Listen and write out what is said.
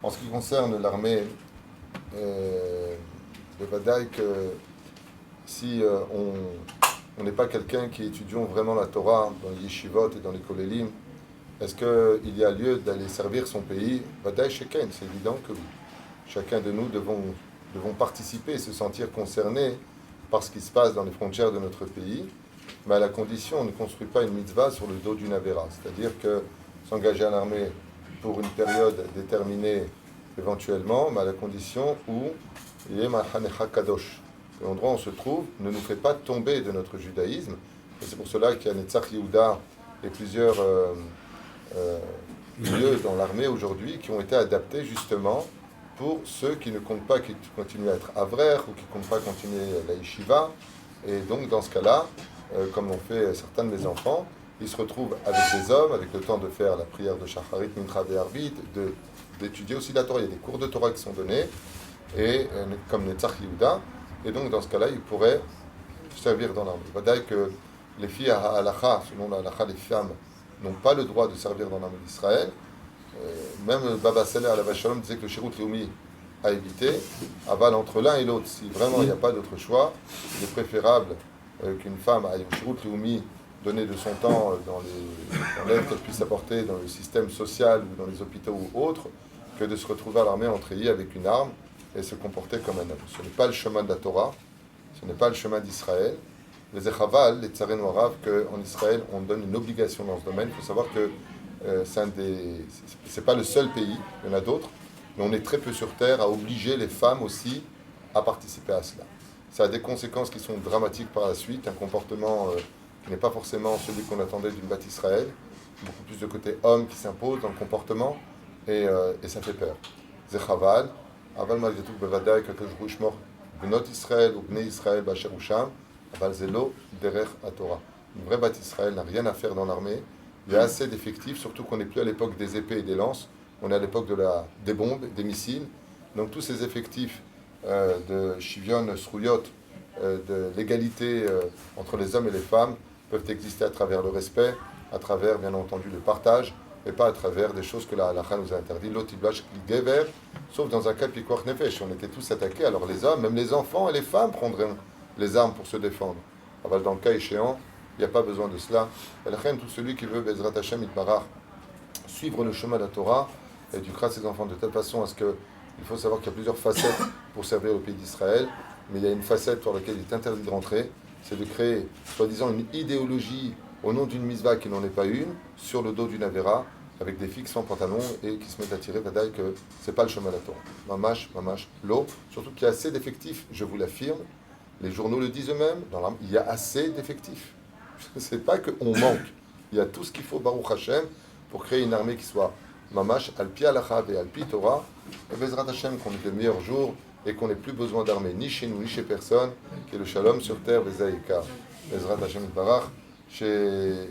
En ce qui concerne l'armée, de Vadaï, que si on n'est pas quelqu'un qui étudions vraiment la Torah dans les yeshivot et dans les kolélim, est-ce qu'il y a lieu d'aller servir son pays? Vadaï Sheken, c'est évident que oui. Chacun de nous devons participer et se sentir concernés par ce qui se passe dans les frontières de notre pays, mais à la condition, on ne construit pas une mitzvah sur le dos d'une avéra. C'est-à-dire que s'engager à l'armée pour une période déterminée éventuellement, mais à la condition où il y ait Mahanecha Kadosh. L'endroit où on se trouve ne nous fait pas tomber de notre judaïsme. Et c'est pour cela qu'il y a Netzach Yehuda et plusieurs lieux dans l'armée aujourd'hui qui ont été adaptés justement pour ceux qui ne comptent pas qui continuent à être avraires ou qui ne comptent pas continuer la yeshiva. Et donc dans ce cas-là, comme l'ont fait certains de mes enfants, ils se retrouvent avec des hommes, avec le temps de faire la prière de Shacharit, Mincha et Arvit, d'étudier aussi la Torah. Il y a des cours de Torah qui sont donnés, et comme Netzach Yehuda. Et donc dans ce cas-là, ils pourraient servir dans l'armée. Il va dire que les filles à Halacha, selon la Halacha, les femmes n'ont pas le droit de servir dans l'armée d'Israël. Même Baba Saleh Alav Shalom disait que le Shirut Leumi a évité. Aval entre l'un et l'autre, si vraiment il n'y a pas d'autre choix, il est préférable qu'une femme aille au Shirut Leumi, donner de son temps dans l'aide qu'elle puisse apporter dans le système social ou dans les hôpitaux ou autres, que de se retrouver à l'armée en treillis avec une arme et se comporter comme un homme. Ce n'est pas le chemin de la Torah, ce n'est pas le chemin d'Israël. Les Echaval, les Tsaren Warav, qu'en Israël on donne une obligation dans ce domaine. Il faut savoir que c'est pas le seul pays, il y en a d'autres, mais on est très peu sur terre à obliger les femmes aussi à participer à cela. Ça a des conséquences qui sont dramatiques par la suite, un comportement qui n'est pas forcément celui qu'on attendait d'une bâtisse Israël, beaucoup plus de côté homme qui s'impose dans le comportement, et ça fait peur. Zechaval, aval malgré tout, bevadaï, que je rouche mort, benot Israël ou bnei Israël, bacher Usham, aval zelo, derech à Torah. Une vraie bâtisse Israël n'a rien à faire dans l'armée. Il y a assez d'effectifs, surtout qu'on n'est plus à l'époque des épées et des lances, on est à l'époque des bombes, des missiles. Donc tous ces effectifs de Shivion, Srouyot, de l'égalité entre les hommes et les femmes peuvent exister à travers le respect, à travers bien entendu le partage, et pas à travers des choses que la halakha nous a interdit. L'otiblash gever, sauf dans un cas pikuach nefesh, on était tous attaqués, alors les hommes, même les enfants et les femmes prendront les armes pour se défendre. Alors dans le cas échéant, il n'y a pas besoin de cela. Et la reine, tout celui qui veut Bezrat Hashem Itbarach suivre le chemin de la Torah éduquera ses enfants de telle façon à ce que il faut savoir qu'il y a plusieurs facettes pour servir le pays d'Israël, mais il y a une facette pour laquelle il est interdit de rentrer, c'est de créer, soi-disant, une idéologie au nom d'une mitzvah qui n'en est pas une, sur le dos d'une avéra, avec des filles sans pantalon et qui se mettent à tirer, vadaï que c'est pas le chemin de la Torah. Mamash, l'eau, surtout qu'il y a assez d'effectifs, je vous l'affirme, les journaux le disent eux-mêmes, il y a assez d'effectifs. C'est pas qu'on manque. Il y a tout ce qu'il faut, Baruch Hashem, pour créer une armée qui soit Mamash, Alpi Alacha et Alpi Torah, et Bezrat Hashem, qu'on ait le meilleur jour et qu'on n'ait plus besoin d'armée, ni chez nous, ni chez personne, qui est le Shalom sur terre, Bezaïka. Bezrat Hashem Barach, chez